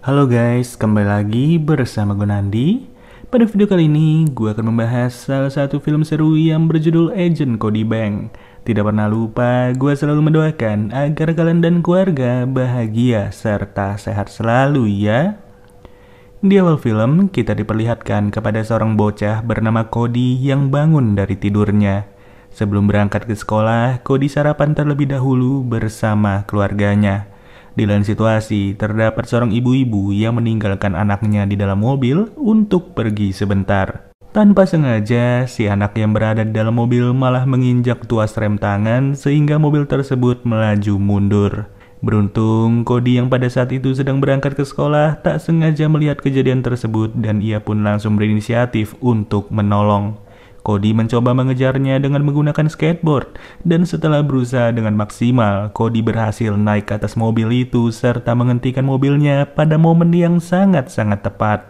Halo guys, kembali lagi bersama gue Nandi. Pada video kali ini, gue akan membahas salah satu film seru yang berjudul Agent Cody Bank. Tidak pernah lupa, gue selalu mendoakan agar kalian dan keluarga bahagia serta sehat selalu ya. Di awal film, kita diperlihatkan kepada seorang bocah bernama Cody yang bangun dari tidurnya. Sebelum berangkat ke sekolah, Cody sarapan terlebih dahulu bersama keluarganya. Di lain situasi, terdapat seorang ibu-ibu yang meninggalkan anaknya di dalam mobil untuk pergi sebentar. Tanpa sengaja, si anak yang berada di dalam mobil malah menginjak tuas rem tangan sehingga mobil tersebut melaju mundur. Beruntung, Cody yang pada saat itu sedang berangkat ke sekolah tak sengaja melihat kejadian tersebut dan ia pun langsung berinisiatif untuk menolong. Cody mencoba mengejarnya dengan menggunakan skateboard, dan setelah berusaha dengan maksimal, Cody berhasil naik ke atas mobil itu serta menghentikan mobilnya pada momen yang sangat-sangat tepat.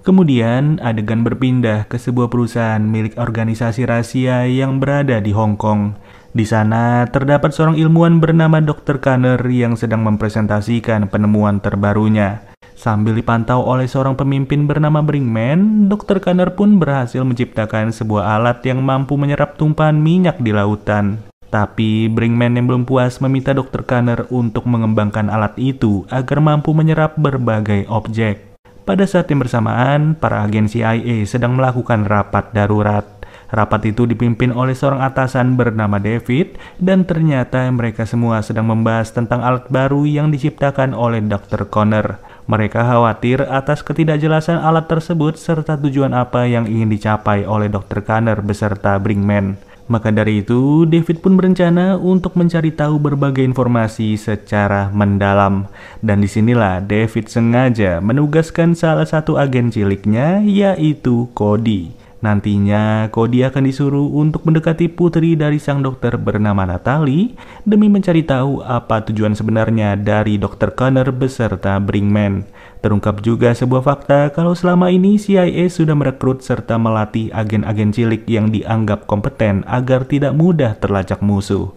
Kemudian, adegan berpindah ke sebuah perusahaan milik organisasi rahasia yang berada di Hong Kong. Di sana, terdapat seorang ilmuwan bernama Dr. Connor yang sedang mempresentasikan penemuan terbarunya. Sambil dipantau oleh seorang pemimpin bernama Brinkman, Dr. Connor pun berhasil menciptakan sebuah alat yang mampu menyerap tumpahan minyak di lautan. Tapi, Brinkman yang belum puas meminta Dr. Connor untuk mengembangkan alat itu agar mampu menyerap berbagai objek. Pada saat yang bersamaan, para agen CIA sedang melakukan rapat darurat. Rapat itu dipimpin oleh seorang atasan bernama David, dan ternyata mereka semua sedang membahas tentang alat baru yang diciptakan oleh Dr. Connor. Mereka khawatir atas ketidakjelasan alat tersebut serta tujuan apa yang ingin dicapai oleh Dr. Connor beserta Brinkman. Maka dari itu, David pun berencana untuk mencari tahu berbagai informasi secara mendalam. Dan disinilah David sengaja menugaskan salah satu agen ciliknya, yaitu Cody. Nantinya, Cody akan disuruh untuk mendekati putri dari sang dokter bernama Natalie demi mencari tahu apa tujuan sebenarnya dari Dr. Connor beserta Brinkman. Terungkap juga sebuah fakta kalau selama ini CIA sudah merekrut serta melatih agen-agen cilik yang dianggap kompeten agar tidak mudah terlacak musuh.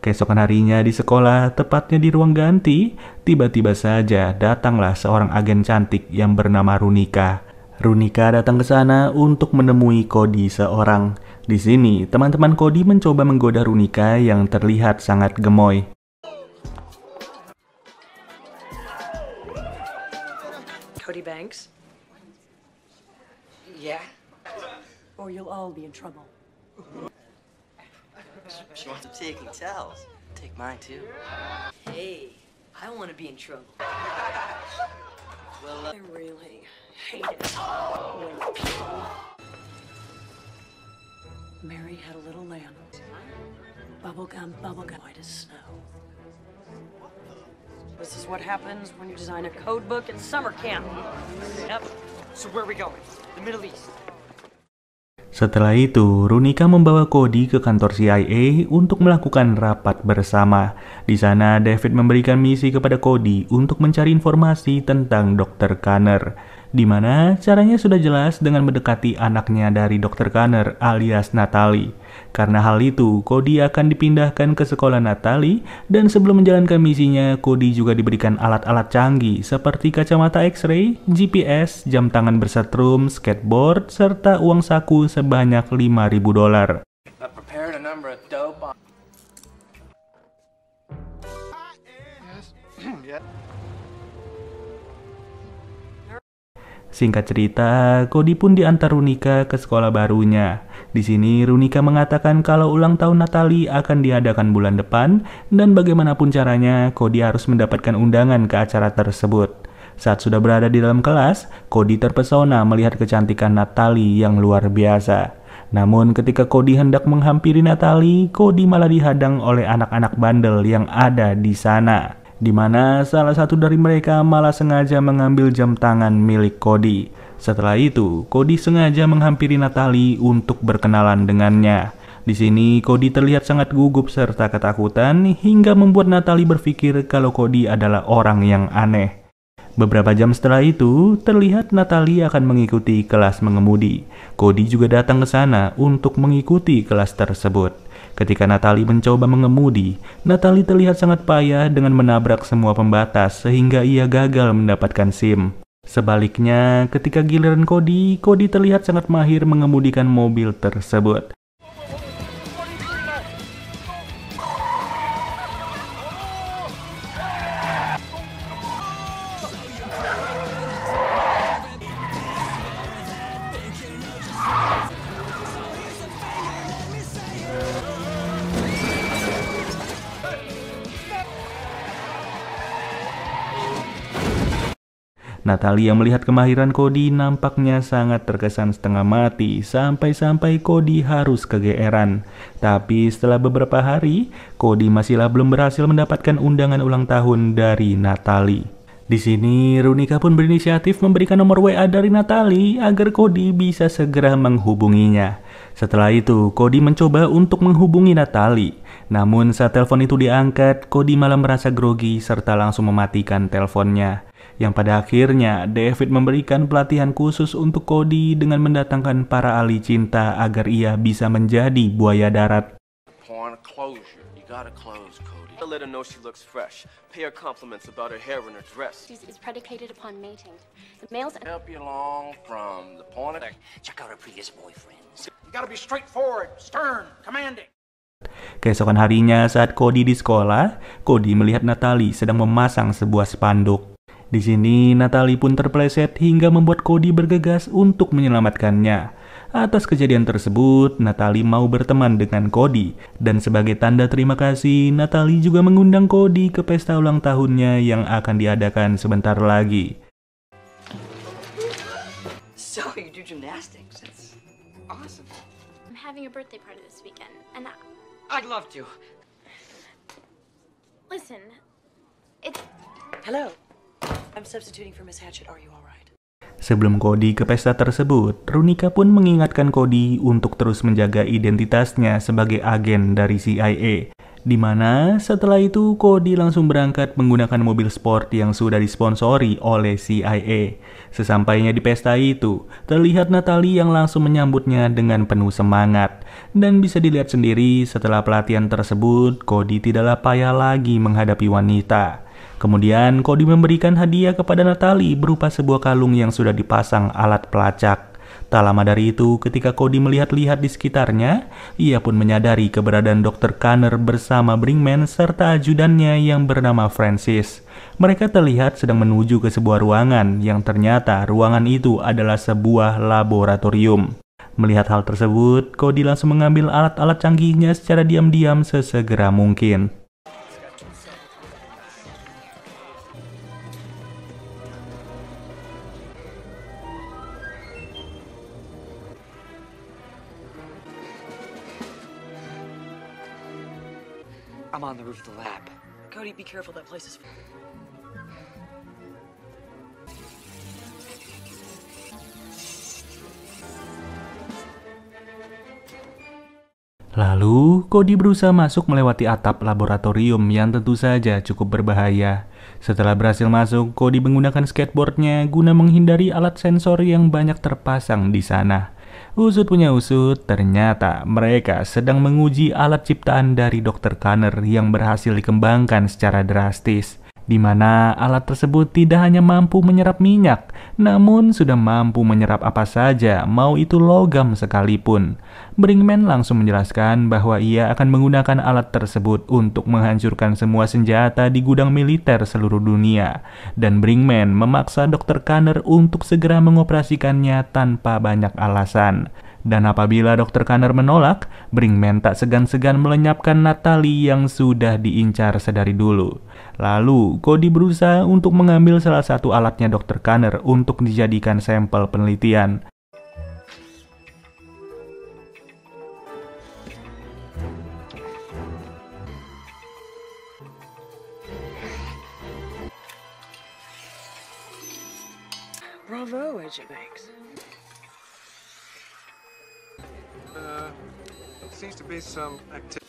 Keesokan harinya di sekolah, tepatnya di ruang ganti, tiba-tiba saja datanglah seorang agen cantik yang bernama Runika. Runika datang ke sana untuk menemui Cody seorang. Di sini, teman-teman Cody mencoba menggoda Runika yang terlihat sangat gemoy. Cody Banks? Yeah? Or you'll all be in trouble. She wants to taking towels. Take mine too. Hey, I want to be in trouble. Well, I really hate it when people... Mary had a little lamb. Bubblegum, white as snow. This is what happens when you design a code book at summer camp. Yep. so where are we going? The Middle East. Setelah itu, Runika membawa Cody ke kantor CIA untuk melakukan rapat bersama. Di sana, David memberikan misi kepada Cody untuk mencari informasi tentang Dr. Connor, di mana caranya sudah jelas dengan mendekati anaknya dari Dr. Connor alias Natalie. Karena hal itu, Cody akan dipindahkan ke sekolah Natalie, dan sebelum menjalankan misinya, Cody juga diberikan alat-alat canggih seperti kacamata X-ray, GPS, jam tangan bersetrum, skateboard, serta uang saku sebanyak $5.000. Singkat cerita, Cody pun diantar Runika ke sekolah barunya. Di sini, Runika mengatakan kalau ulang tahun Natalie akan diadakan bulan depan, dan bagaimanapun caranya, Cody harus mendapatkan undangan ke acara tersebut. Saat sudah berada di dalam kelas, Cody terpesona melihat kecantikan Natalie yang luar biasa. Namun ketika Cody hendak menghampiri Natalie, Cody malah dihadang oleh anak-anak bandel yang ada di sana. di mana salah satu dari mereka malah sengaja mengambil jam tangan milik Cody. Setelah itu, Cody sengaja menghampiri Natalie untuk berkenalan dengannya. Di sini, Cody terlihat sangat gugup serta ketakutan hingga membuat Natalie berpikir kalau Cody adalah orang yang aneh. Beberapa jam setelah itu, terlihat Natalie akan mengikuti kelas mengemudi. Cody juga datang ke sana untuk mengikuti kelas tersebut. Ketika Natalie mencoba mengemudi, Natalie terlihat sangat payah dengan menabrak semua pembatas sehingga ia gagal mendapatkan SIM. Sebaliknya, ketika giliran Cody terlihat sangat mahir mengemudikan mobil tersebut. Natalie yang melihat kemahiran Cody nampaknya sangat terkesan setengah mati sampai-sampai Cody harus kegeeran. Tapi setelah beberapa hari, Cody masihlah belum berhasil mendapatkan undangan ulang tahun dari Natalie. Di sini, Runika pun berinisiatif memberikan nomor WA dari Natalie agar Cody bisa segera menghubunginya. Setelah itu, Cody mencoba untuk menghubungi Natalie. Namun saat telepon itu diangkat, Cody malah merasa grogi serta langsung mematikan teleponnya. Yang pada akhirnya, David memberikan pelatihan khusus untuk Cody dengan mendatangkan para ahli cinta agar ia bisa menjadi buaya darat. Upon closure, you gotta close, Cody. Let her know she looks fresh. Pay her compliments about her hair and her dress. It's predicated upon mating. The males Help you along from the point of... Check out her previous boyfriends. You gotta be straightforward, stern, commanding. Keesokan harinya saat Cody di sekolah, Cody melihat Natalie sedang memasang sebuah spanduk. Di sini, Natalie pun terpeleset hingga membuat Cody bergegas untuk menyelamatkannya. Atas kejadian tersebut, Natalie mau berteman dengan Cody. Dan sebagai tanda terima kasih, Natalie juga mengundang Cody ke pesta ulang tahunnya yang akan diadakan sebentar lagi. So, you do gymnastics. That's awesome. I'm having a birthday party this weekend, and I'd love to. listen, it's Hello. I'm substituting for Miss Hatchet. Are you all right? Sebelum Cody ke pesta tersebut, Runika pun mengingatkan Cody untuk terus menjaga identitasnya sebagai agen dari CIA. Di mana setelah itu Cody langsung berangkat menggunakan mobil sport yang sudah disponsori oleh CIA. Sesampainya di pesta itu, terlihat Natalie yang langsung menyambutnya dengan penuh semangat. Dan bisa dilihat sendiri setelah pelatihan tersebut, Cody tidaklah payah lagi menghadapi wanita. Kemudian Cody memberikan hadiah kepada Natalie berupa sebuah kalung yang sudah dipasang alat pelacak. Tak lama dari itu, ketika Cody melihat-lihat di sekitarnya, ia pun menyadari keberadaan Dr. Connor bersama Brinkman serta ajudannya yang bernama Francis. Mereka terlihat sedang menuju ke sebuah ruangan yang ternyata ruangan itu adalah sebuah laboratorium. Melihat hal tersebut, Cody langsung mengambil alat-alat canggihnya secara diam-diam sesegera mungkin. I'm on the roof of the lab. Cody, be careful. That place is. Lalu, Cody berusaha masuk melewati atap laboratorium yang tentu saja cukup berbahaya. Setelah berhasil masuk, Cody menggunakan skateboardnya guna menghindari alat sensor yang banyak terpasang di sana. Usut punya usut, ternyata mereka sedang menguji alat ciptaan dari Dr. Connor yang berhasil dikembangkan secara drastis. Di mana alat tersebut tidak hanya mampu menyerap minyak, namun sudah mampu menyerap apa saja, mau itu logam sekalipun. Brinkman langsung menjelaskan bahwa ia akan menggunakan alat tersebut untuk menghancurkan semua senjata di gudang militer seluruh dunia. Dan Brinkman memaksa Dr. Connor untuk segera mengoperasikannya tanpa banyak alasan. Dan apabila Dr. Connor menolak, Brinkman tak segan-segan melenyapkan Natalie yang sudah diincar sedari dulu. Lalu, Cody berusaha untuk mengambil salah satu alatnya Dr. Connor untuk dijadikan sampel penelitian. Bravo, Agent Banks. seems to be some activity.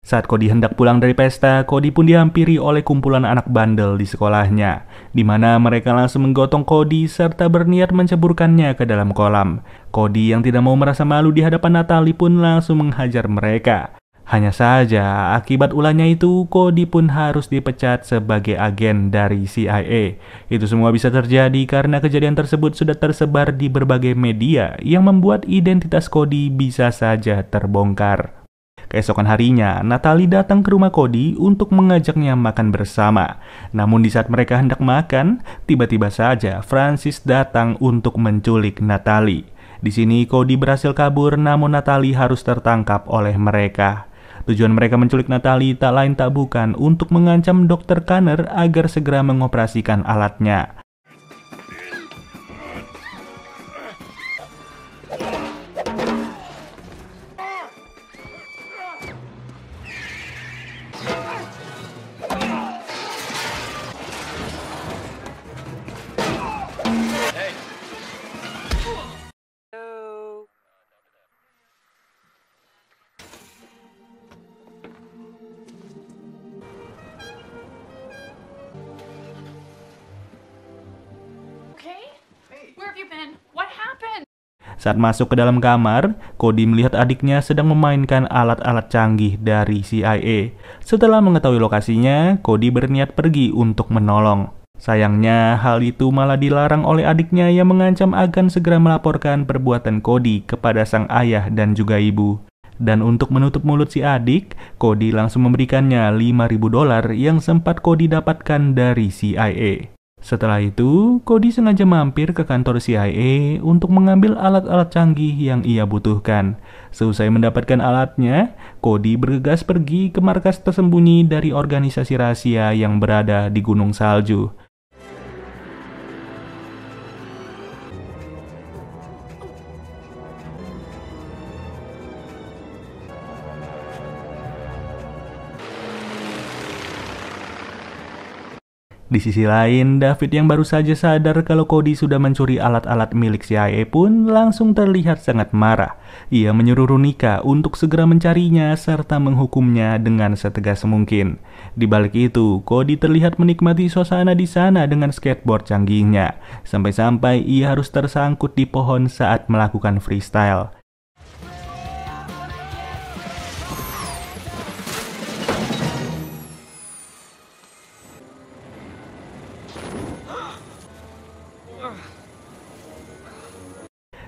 Saat Cody hendak pulang dari pesta, Cody pun dihampiri oleh kumpulan anak bandel di sekolahnya, di mana mereka langsung menggotong Cody serta berniat menceburkannya ke dalam kolam. Cody yang tidak mau merasa malu di hadapan Natalie pun langsung menghajar mereka. Hanya saja, akibat ulahnya itu, Cody pun harus dipecat sebagai agen dari CIA. Itu semua bisa terjadi karena kejadian tersebut sudah tersebar di berbagai media yang membuat identitas Cody bisa saja terbongkar. Keesokan harinya, Natalie datang ke rumah Cody untuk mengajaknya makan bersama. Namun di saat mereka hendak makan, tiba-tiba saja Francis datang untuk menculik Natalie. Di sini Cody berhasil kabur, namun Natalie harus tertangkap oleh mereka. Tujuan mereka menculik Natalie tak lain tak bukan untuk mengancam Dr. Connor agar segera mengoperasikan alatnya. Where have you been? What happened? Saat masuk ke dalam kamar, Cody melihat adiknya sedang memainkan alat-alat canggih dari CIA. Setelah mengetahui lokasinya, Cody berniat pergi untuk menolong. Sayangnya, hal itu malah dilarang oleh adiknya yang mengancam akan segera melaporkan perbuatan Cody kepada sang ayah dan juga ibu. Dan untuk menutup mulut si adik, Cody langsung memberikannya $5.000 yang sempat Cody dapatkan dari CIA. Setelah itu, Cody sengaja mampir ke kantor CIA untuk mengambil alat-alat canggih yang ia butuhkan. Seusai mendapatkan alatnya, Cody bergegas pergi ke markas tersembunyi dari organisasi rahasia yang berada di Gunung Salju. Di sisi lain, David yang baru saja sadar kalau Cody sudah mencuri alat-alat milik CIA pun langsung terlihat sangat marah. Ia menyuruh Runika untuk segera mencarinya serta menghukumnya dengan setegas mungkin. Di balik itu, Cody terlihat menikmati suasana di sana dengan skateboard canggihnya. Sampai-sampai ia harus tersangkut di pohon saat melakukan freestyle.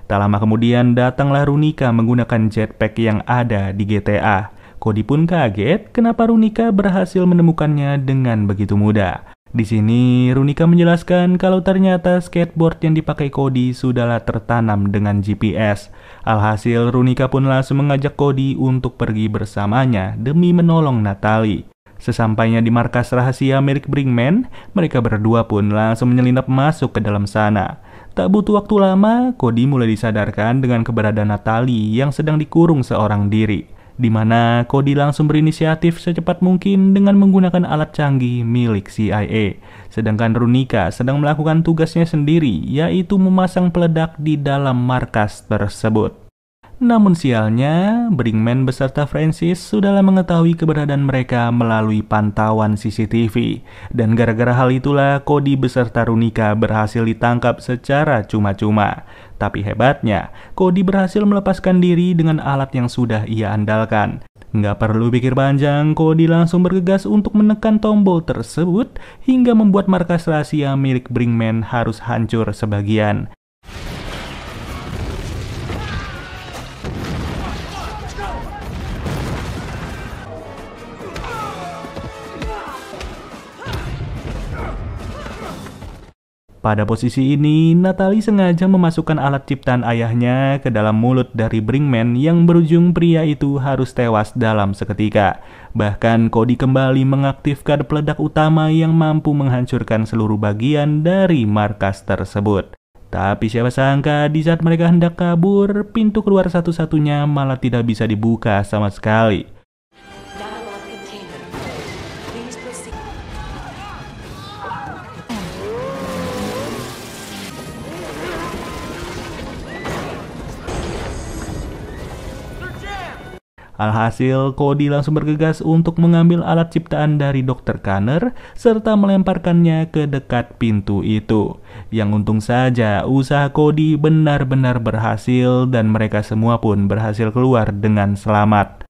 Tak lama kemudian datanglah Runika menggunakan jetpack yang ada di GTA. Cody pun kaget kenapa Runika berhasil menemukannya dengan begitu mudah. Di sini Runika menjelaskan kalau ternyata skateboard yang dipakai Cody sudahlah tertanam dengan GPS. Alhasil Runika pun langsung mengajak Cody untuk pergi bersamanya demi menolong Natalie. Sesampainya di markas rahasia milik Brinkman, mereka berdua pun langsung menyelinap masuk ke dalam sana. Tak butuh waktu lama, Cody mulai disadarkan dengan keberadaan Natalie yang sedang dikurung seorang diri, di mana Cody langsung berinisiatif secepat mungkin dengan menggunakan alat canggih milik CIA. Sedangkan Runika sedang melakukan tugasnya sendiri, yaitu memasang peledak di dalam markas tersebut. Namun sialnya, Brinkman beserta Francis sudahlah mengetahui keberadaan mereka melalui pantauan CCTV. Dan gara-gara hal itulah Cody beserta Runika berhasil ditangkap secara cuma-cuma. Tapi hebatnya, Cody berhasil melepaskan diri dengan alat yang sudah ia andalkan. Nggak perlu pikir panjang, Cody langsung bergegas untuk menekan tombol tersebut hingga membuat markas rahasia milik Brinkman harus hancur sebagian. Pada posisi ini, Natalie sengaja memasukkan alat ciptaan ayahnya ke dalam mulut dari Brinkman yang berujung pria itu harus tewas dalam seketika. Bahkan Cody kembali mengaktifkan peledak utama yang mampu menghancurkan seluruh bagian dari markas tersebut. Tapi siapa sangka di saat mereka hendak kabur, pintu keluar satu-satunya malah tidak bisa dibuka sama sekali. Alhasil, Cody langsung bergegas untuk mengambil alat ciptaan dari Dr. Connor serta melemparkannya ke dekat pintu itu. Yang untung saja, usaha Cody benar-benar berhasil dan mereka semua pun berhasil keluar dengan selamat.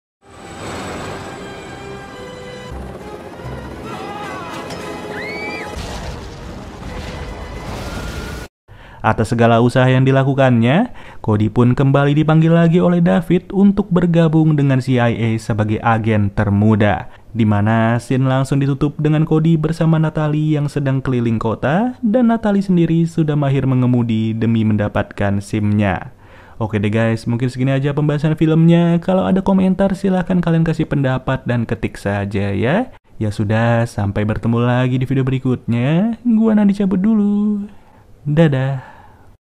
Atas segala usaha yang dilakukannya, Cody pun kembali dipanggil lagi oleh David untuk bergabung dengan CIA sebagai agen termuda. Di mana scene langsung ditutup dengan Cody bersama Natalie yang sedang keliling kota dan Natalie sendiri sudah mahir mengemudi demi mendapatkan SIM-nya. Oke deh guys, mungkin segini aja pembahasan filmnya. Kalau ada komentar silahkan kalian kasih pendapat dan ketik saja ya. Ya sudah, sampai bertemu lagi di video berikutnya. Gua Nandi cabut dulu. Dadah.